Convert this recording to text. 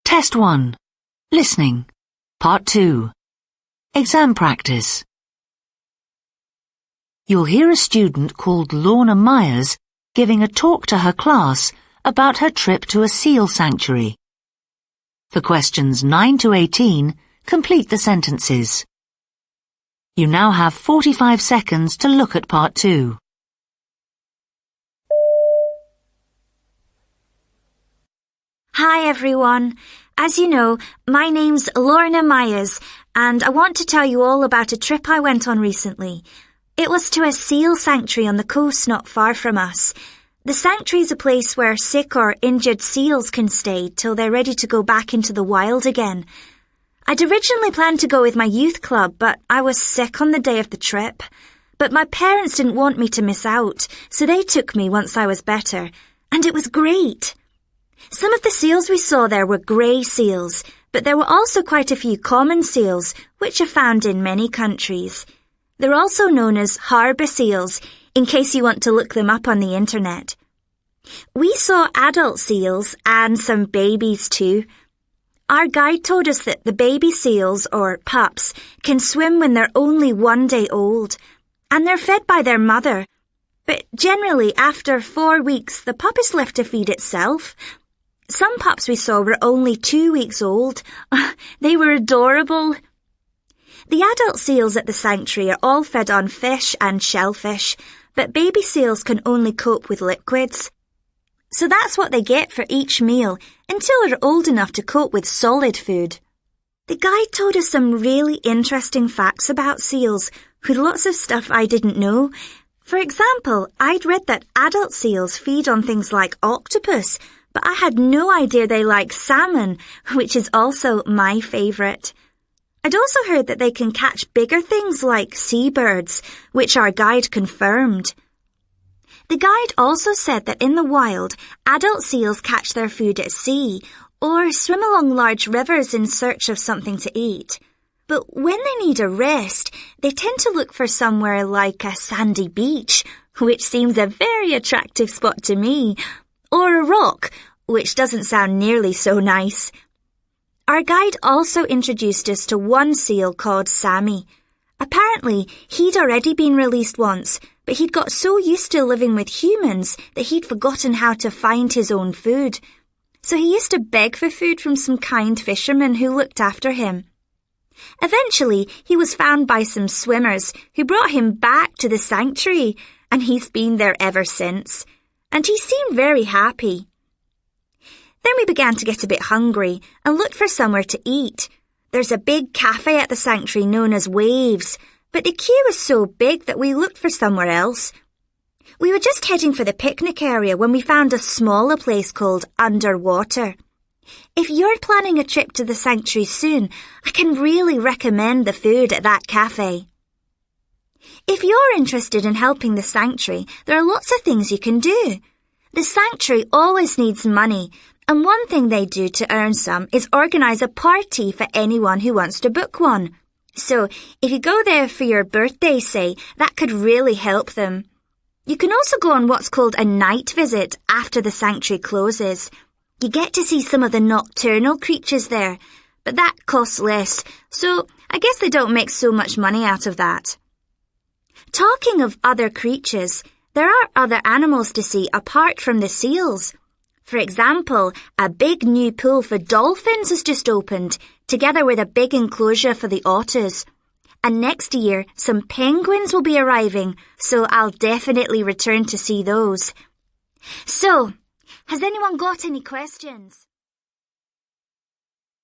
Test 1. Listening. Part 2. Exam practice. You'll hear a student called Lorna Myers giving a talk to her class about her trip to a seal sanctuary. For questions 9 to 18, complete the sentences. You now have 45 seconds to look at part 2. Hi everyone. As you know, my name's Lorna Myers and I want to tell you all about a trip I went on recently. It was to a seal sanctuary on the coast not far from us. The sanctuary is a place where sick or injured seals can stay till they're ready to go back into the wild again. I'd originally planned to go with my youth club, but I was sick on the day of the trip. But my parents didn't want me to miss out, so they took me once I was better, and it was great. Some of the seals we saw there were grey seals, but there were also quite a few common seals, which are found in many countries. They're also known as harbour seals, in case you want to look them up on the internet. We saw adult seals and some babies too. Our guide told us that the baby seals, or pups, can swim when they're only 1 day old, and they're fed by their mother. But generally, after 4 weeks, the pup is left to feed itself. Some pups we saw were only 2 weeks old. They were adorable. The adult seals at the sanctuary are all fed on fish and shellfish, but baby seals can only cope with liquids. So that's what they get for each meal until they're old enough to cope with solid food. The guide told us some really interesting facts about seals, with lots of stuff I didn't know. For example, I'd read that adult seals feed on things like octopus, but I had no idea they like salmon, which is also my favourite. I'd also heard that they can catch bigger things like seabirds, which our guide confirmed. The guide also said that in the wild, adult seals catch their food at sea or swim along large rivers in search of something to eat. But when they need a rest, they tend to look for somewhere like a sandy beach, which seems a very attractive spot to me, or a rock, which doesn't sound nearly so nice. Our guide also introduced us to one seal called Sammy. Apparently, he'd already been released once, but he'd got so used to living with humans that he'd forgotten how to find his own food. So he used to beg for food from some kind fishermen who looked after him. Eventually, he was found by some swimmers who brought him back to the sanctuary, and he's been there ever since. And he seemed very happy. Then we began to get a bit hungry and looked for somewhere to eat. There's a big cafe at the sanctuary known as Waves, but the queue was so big that we looked for somewhere else. We were just heading for the picnic area when we found a smaller place called Underwater. If you're planning a trip to the sanctuary soon, I can really recommend the food at that cafe. If you're interested in helping the sanctuary, there are lots of things you can do. The sanctuary always needs money, and one thing they do to earn some is organise a party for anyone who wants to book one. So, if you go there for your birthday, say, that could really help them. You can also go on what's called a night visit after the sanctuary closes. You get to see some of the nocturnal creatures there, but that costs less, so I guess they don't make so much money out of that. Talking of other creatures, there are other animals to see apart from the seals. For example, a big new pool for dolphins has just opened, together with a big enclosure for the otters. And next year, some penguins will be arriving, so I'll definitely return to see those. So, has anyone got any questions?